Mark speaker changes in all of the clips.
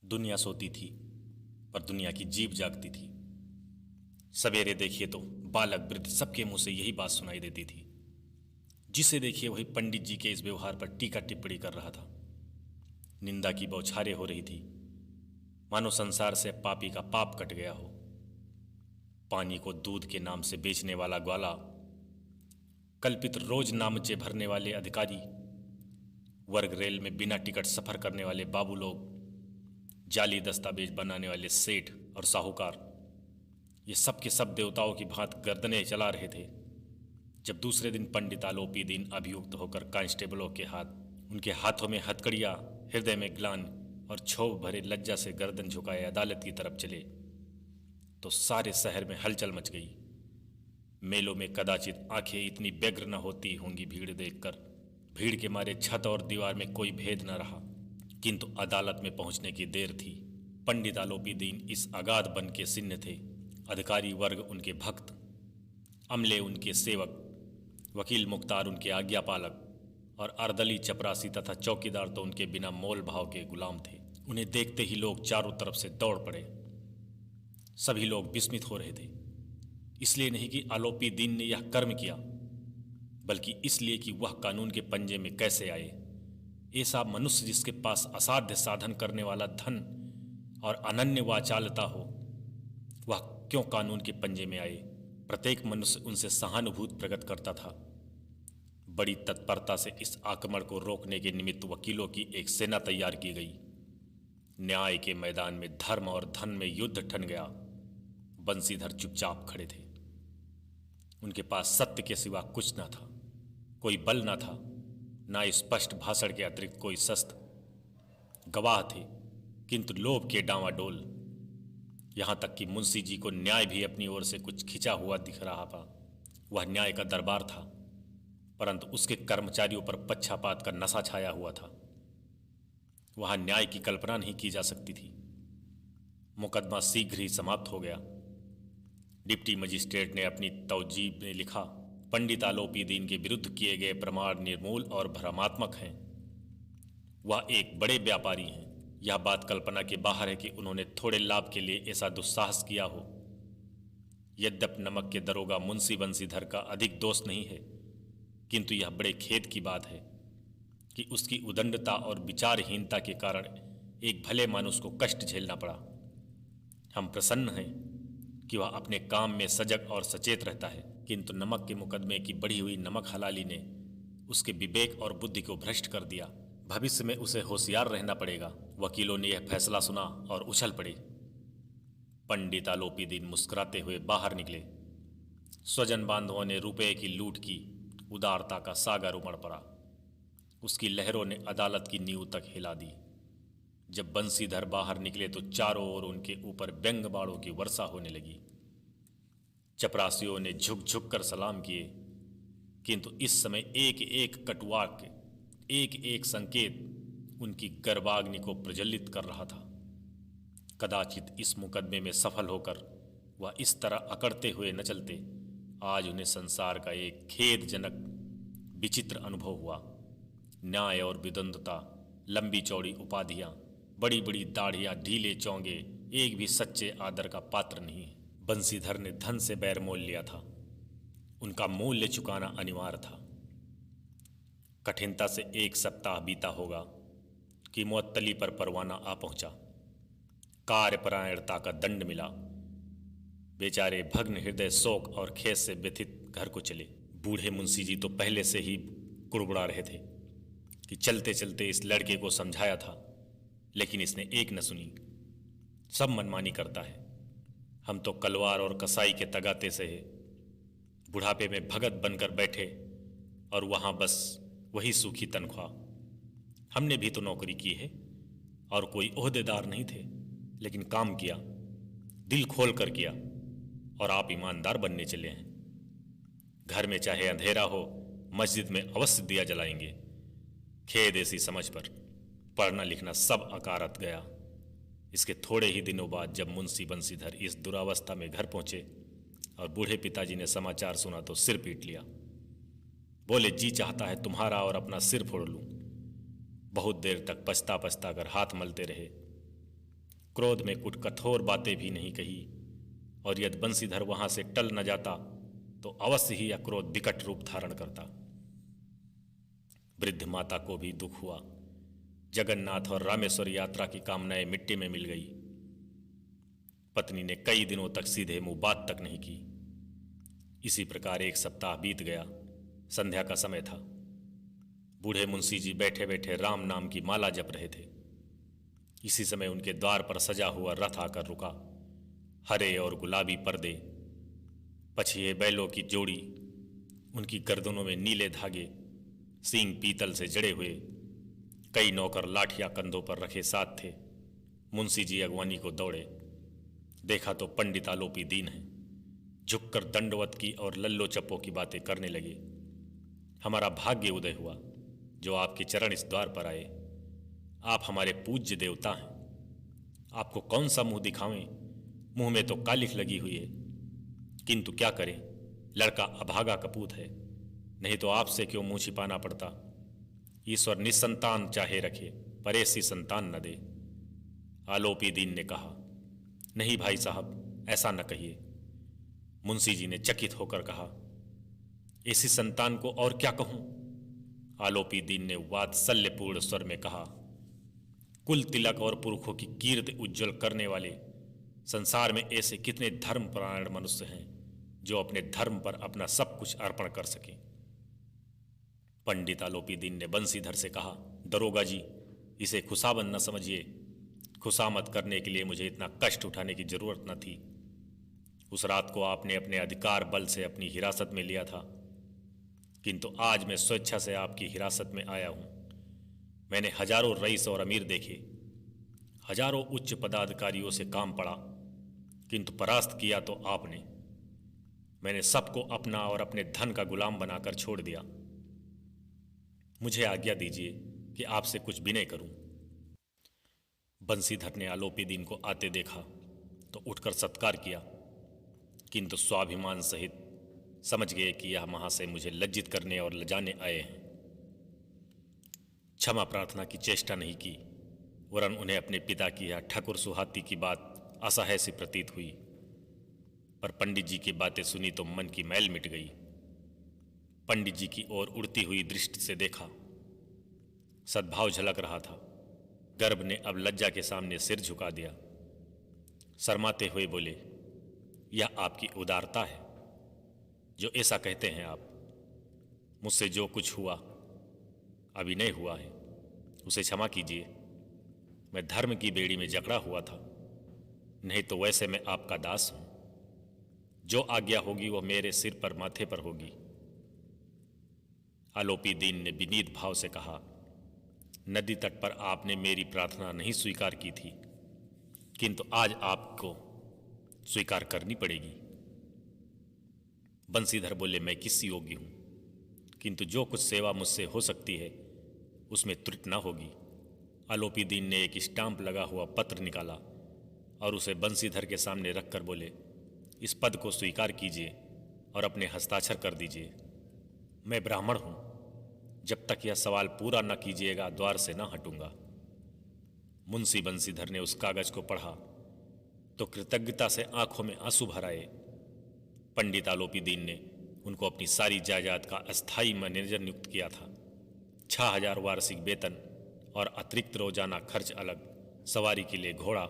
Speaker 1: दुनिया सोती थी पर दुनिया की जीभ जागती थी। सवेरे देखिए तो बालक वृद्ध सबके मुंह से यही बात सुनाई देती थी। जिसे देखिए वही पंडित जी के इस व्यवहार पर टीका टिप्पणी कर रहा था। निंदा की बौछारें हो रही थी, मानो संसार से पापी का पाप कट गया हो। पानी को दूध के नाम से बेचने वाला ग्वाला, कल्पित रोज नामचे भरने वाले अधिकारी, वर्ग रेल में बिना टिकट सफर करने वाले बाबू लोग, जाली दस्तावेज बनाने वाले सेठ और साहूकार, ये सब के सब देवताओं की भांति गर्दनें चला रहे थे। जब दूसरे दिन पंडित आलोपी दीन अभियुक्त होकर कांस्टेबलों के उनके हाथों में हथकड़ियां, हृदय में ग्लान और क्षोभ भरे लज्जा से गर्दन झुकाए अदालत की तरफ चले तो सारे शहर में हलचल मच गई। मेलों में कदाचित आंखें इतनी व्यग्र न होती होंगी भीड़ देखकर। भीड़ के मारे छत और दीवार में कोई भेद न रहा, किंतु अदालत में पहुंचने की देर थी। पंडित आलोपी दीन इस अगाध बन के सिन्न थे। अधिकारी वर्ग उनके भक्त, अमले उनके सेवक, वकील मुख्तार उनके आज्ञापालक और अर्दली चपरासी तथा चौकीदार तो उनके बिना मोल भाव के गुलाम थे। उन्हें देखते ही लोग चारों तरफ से दौड़ पड़े। सभी लोग विस्मित हो रहे थे, इसलिए नहीं कि आलोपी दीन ने यह कर्म किया, बल्कि इसलिए कि वह कानून के पंजे में कैसे आए। ऐसा मनुष्य जिसके पास असाध्य साधन करने वाला धन और अनन्य वाचालता हो, वह क्यों कानून के पंजे में आए। प्रत्येक मनुष्य उनसे सहानुभूति प्रकट करता था। बड़ी तत्परता से इस आक्रमण को रोकने के निमित्त वकीलों की एक सेना तैयार की गई। न्याय के मैदान में धर्म और धन में युद्ध ठन गया। बंसीधर चुपचाप खड़े थे। उनके पास सत्य के सिवा कुछ न था, कोई बल न था, ना स्पष्ट भाषण के अतिरिक्त कोई शस्त्र। गवाह थे किंतु लोभ के डांवाडोल। यहां तक कि मुंशी जी को न्याय भी अपनी ओर से कुछ खिंचा हुआ दिख रहा था। वह न्याय का दरबार था, परंतु उसके कर्मचारियों पर पक्षपात का नशा छाया हुआ था। वहां न्याय की कल्पना नहीं की जा सकती थी। मुकदमा शीघ्र ही समाप्त हो गया। डिप्टी मजिस्ट्रेट ने अपनी तौजीब में लिखा, पंडित आलोपी दीन के विरुद्ध किए गए प्रमाण निर्मूल और भ्रमात्मक हैं। वह एक बड़े व्यापारी हैं। यह बात कल्पना के बाहर है कि उन्होंने थोड़े लाभ के लिए ऐसा दुस्साहस किया हो। यद्यप नमक के दरोगा मुंशी बंसीधर का अधिक दोष नहीं है, किंतु यह बड़े खेद की बात है कि उसकी उदंडता और विचारहीनता के कारण एक भले मानुष को कष्ट झेलना पड़ा। हम प्रसन्न हैं कि वह अपने काम में सजग और सचेत रहता है, किंतु नमक के मुकदमे की बढ़ी हुई नमक हलाली ने उसके विवेक और बुद्धि को भ्रष्ट कर दिया। भविष्य में उसे होशियार रहना पड़ेगा। वकीलों ने यह फैसला सुना और उछल पड़े। पंडित आलोपी दीन मुस्कुराते हुए बाहर निकले। स्वजन बांधवों ने रुपये की लूट की। उदारता का सागर उमड़ पड़ा। उसकी लहरों ने अदालत की नींव तक हिला दी। जब बंसीधर बाहर निकले तो चारों ओर उनके ऊपर व्यंग बाणों की वर्षा होने लगी। चपरासियों ने झुक झुक कर सलाम किए, किंतु इस समय एक एक कटुवाक्य, एक एक संकेत उनकी गर्वाग्नि को प्रज्वलित कर रहा था। कदाचित इस मुकदमे में सफल होकर वह इस तरह अकड़ते हुए न चलते। आज उन्हें संसार का एक खेदजनक विचित्र अनुभव हुआ। न्याय और विद्वंदता, लंबी चौड़ी उपाधियां, बड़ी बड़ी दाढ़ियां, ढीले चौंगे एक भी सच्चे आदर का पात्र नहीं है। बंसीधर ने धन से बैर मोल लिया था। उनका मूल्य चुकाना अनिवार्य था। कठिनता से एक सप्ताह बीता होगा कि मुअत्तली पर परवाना आ पहुंचा। कार्यपरायणता का दंड मिला। बेचारे भग्न हृदय शोक और खेद से व्यथित घर को चले। बूढ़े मुंशी जी तो पहले से ही कुड़कुड़ा रहे थे कि चलते चलते इस लड़के को समझाया था, लेकिन इसने एक न सुनी। सब मनमानी करता है। हम तो कलवार और कसाई के तगाते से है। बुढ़ापे में भगत बनकर बैठे और वहां बस वही सूखी तनख्वाह। हमने भी तो नौकरी की है और कोई ओहदेदार नहीं थे, लेकिन काम किया, दिल खोल कर किया, और आप ईमानदार बनने चले हैं। घर में चाहे अंधेरा हो, मस्जिद में अवश्य दिया जलाएंगे। खेद ऐसी समझ पर पढ़ना लिखना सब अकारत गया। इसके थोड़े ही दिनों बाद जब मुंशी बंसीधर इस दुरावस्था में घर पहुंचे और बूढ़े पिताजी ने समाचार सुना तो सिर पीट लिया। बोले, जी चाहता है तुम्हारा और अपना सिर फोड़ लूं। बहुत देर तक पछता पछता कर हाथ मलते रहे। क्रोध में कुछ कठोर बातें भी नहीं कही, और यदि बंसीधर वहां से टल न जाता तो अवश्य ही यह क्रोध विकट रूप धारण करता। वृद्ध माता को भी दुख हुआ। जगन्नाथ और रामेश्वर यात्रा की कामनाएं मिट्टी में मिल गई। पत्नी ने कई दिनों तक सीधे मुंह बात तक नहीं की। इसी प्रकार एक सप्ताह बीत गया। संध्या का समय था। बूढ़े मुंशी जी बैठे बैठे राम नाम की माला जप रहे थे। इसी समय उनके द्वार पर सजा हुआ रथ आकर रुका। हरे और गुलाबी पर्दे, पछिए बैलों की जोड़ी, उनकी गर्दनों में नीले धागे, सींग पीतल से जड़े हुए, कई नौकर लाठियां कंधों पर रखे साथ थे। मुंशी जी अगवानी को दौड़े। देखा तो पंडित आलोपी दीन है। झुककर दंडवत की और लल्लो चप्पो की बातें करने लगे। हमारा भाग्य उदय हुआ जो आपके चरण इस द्वार पर आए। आप हमारे पूज्य देवता हैं। आपको कौन सा मुंह दिखावें? मुंह में तो कालिख लगी हुई है, किंतु क्या करें, लड़का अभागा कपूत है, नहीं तो आपसे क्यों मुंह छिपाना पड़ता। ईश्वर निसंतान चाहे रखे, पर ऐसी संतान न दे। आलोपी दीन ने कहा, नहीं भाई साहब, ऐसा न कहिए। मुंशी जी ने चकित होकर कहा, ऐसी संतान को और क्या कहूं? आलोपी दीन ने वात्सल्यपूर्ण स्वर में कहा, कुल तिलक और पुरखों की कीर्ति उज्जवल करने वाले संसार में ऐसे कितने धर्मपरायण मनुष्य हैं जो अपने धर्म पर अपना सब कुछ अर्पण कर सकें। पंडित आलोपी दीन ने बंसीधर से कहा, दरोगा जी, इसे खुशामद न समझिए। खुशामद करने के लिए मुझे इतना कष्ट उठाने की जरूरत न थी। उस रात को आपने अपने अधिकार बल से अपनी हिरासत में लिया था, किंतु आज मैं स्वेच्छा से आपकी हिरासत में आया हूं। मैंने हजारों रईस और अमीर देखे, हजारों उच्च पदाधिकारियों से काम पड़ा, किंतु परास्त किया तो आपने। मैंने सबको अपना और अपने धन का गुलाम बनाकर छोड़ दिया। मुझे आज्ञा दीजिए कि आपसे कुछ विनय करूं। बंसीधर ने आलोपी दीन को आते देखा तो उठकर सत्कार किया, किंतु स्वाभिमान सहित समझ गए कि यह महाशय मुझे लज्जित करने और लजाने आए हैं। क्षमा प्रार्थना की चेष्टा नहीं की, वरन उन्हें अपने पिता की यह ठकुर सुहाती की बात असह्य सी प्रतीत हुई। पर पंडित जी की बातें सुनी तो मन की मैल मिट गई। पंडित जी की ओर उड़ती हुई दृष्टि से देखा, सद्भाव झलक रहा था। गर्भ ने अब लज्जा के सामने सिर झुका दिया। शर्माते हुए बोले, यह आपकी उदारता है जो ऐसा कहते हैं आप। मुझसे जो कुछ हुआ, अभिनय हुआ है, उसे क्षमा कीजिए। मैं धर्म की बेड़ी में जकड़ा हुआ था, नहीं तो वैसे मैं आपका दास हूं। जो आज्ञा होगी वह मेरे सिर पर माथे पर होगी। आलोपी दीन ने विनीत भाव से कहा, नदी तट पर आपने मेरी प्रार्थना नहीं स्वीकार की थी, किंतु आज आपको स्वीकार करनी पड़ेगी। बंसीधर बोले, मैं किस योग्य हूं, किंतु जो कुछ सेवा मुझसे हो सकती है उसमें त्रुटि न होगी। आलोपी दीन ने एक स्टाम्प लगा हुआ पत्र निकाला और उसे बंसीधर के सामने रखकर बोले, इस पद को स्वीकार कीजिए और अपने हस्ताक्षर कर दीजिए। मैं ब्राह्मण हूं, जब तक यह सवाल पूरा न कीजिएगा द्वार से न हटूंगा। मुंशी बंसीधर ने उस कागज को पढ़ा तो कृतज्ञता से आंखों में आंसू भर आए। पंडित आलोपी दीन ने उनको अपनी सारी जायदाद का अस्थायी मैनेजर नियुक्त किया था। 6000 वार्षिक वेतन और अतिरिक्त रोजाना खर्च अलग, सवारी के लिए घोड़ा,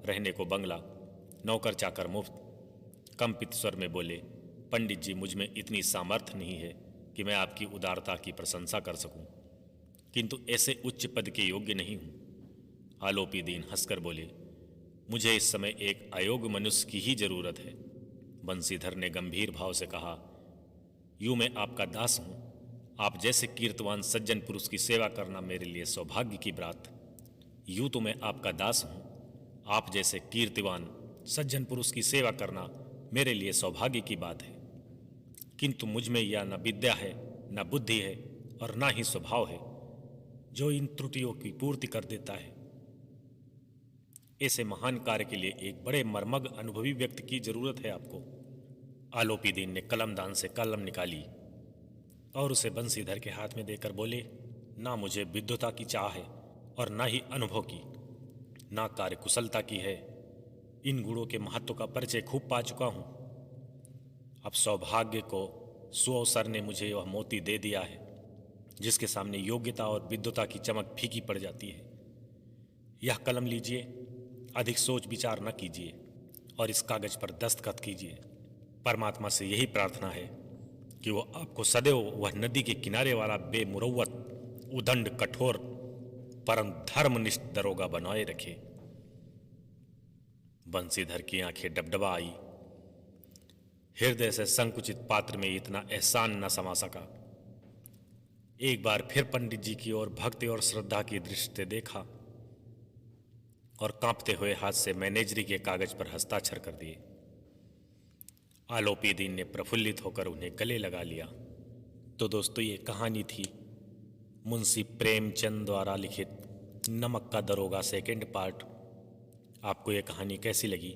Speaker 1: रहने को बंगला, नौकर चाकर मुफ्त। कंपित स्वर में बोले, पंडित जी, मुझ में इतनी सामर्थ्य नहीं है कि मैं आपकी उदारता की प्रशंसा कर सकूं, किंतु ऐसे उच्च पद के योग्य नहीं हूं। आलोपी दीन हंसकर बोले, मुझे इस समय एक अयोग्य मनुष्य की ही जरूरत है। बंसीधर ने गंभीर भाव से कहा, यूं मैं आपका दास हूं। आप जैसे कीर्तवान सज्जन पुरुष की सेवा करना मेरे लिए सौभाग्य की बात। यूं तो मैं आपका दास हूं, आप जैसे कीर्तिवान सज्जन पुरुष की सेवा करना मेरे लिए सौभाग्य की बात है, किंतु मुझ में यह न विद्या है, न बुद्धि है और न ही स्वभाव है जो इन त्रुटियों की पूर्ति कर देता है। ऐसे महान कार्य के लिए एक बड़े मर्मज्ञ अनुभवी व्यक्ति की जरूरत है आपको। आलोपी दीन ने कलमदान से कलम निकाली और उसे बंसीधर के हाथ में देकर बोले, ना मुझे विद्वता की चाह है और ना ही अनुभव की, ना कार्यकुशलता की है। इन गुणों के महत्व का परिचय खूब पा चुका हूं। अब सौभाग्य को सुअवसर ने मुझे वह मोती दे दिया है जिसके सामने योग्यता और विद्वता की चमक फीकी पड़ जाती है। यह कलम लीजिए, अधिक सोच विचार न कीजिए और इस कागज पर दस्तखत कीजिए। परमात्मा से यही प्रार्थना है कि वो आपको सदैव वह नदी के किनारे वाला बेमुरव्वत, उदंड, कठोर परम धर्मनिष्ठ दरोगा बनाए रखे। बंसीधर की आंखें डबडबा आई। हृदय से संकुचित पात्र में इतना एहसान न समा सका। एक बार फिर पंडित जी की ओर भक्ति और श्रद्धा की दृष्टि से देखा और कांपते हुए हाथ से मैनेजरी के कागज पर हस्ताक्षर कर दिए। आलोपी दीन ने प्रफुल्लित होकर उन्हें गले लगा लिया। तो दोस्तों, ये कहानी थी मुंशी प्रेमचंद द्वारा लिखित नमक का दरोगा सेकंड पार्ट। आपको ये कहानी कैसी लगी?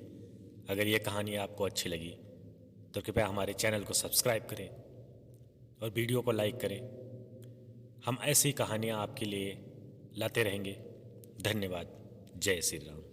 Speaker 1: अगर ये कहानी आपको अच्छी लगी तो कृपया हमारे चैनल को सब्सक्राइब करें और वीडियो को लाइक करें। हम ऐसी कहानियाँ आपके लिए लाते रहेंगे। धन्यवाद। जय श्री राम।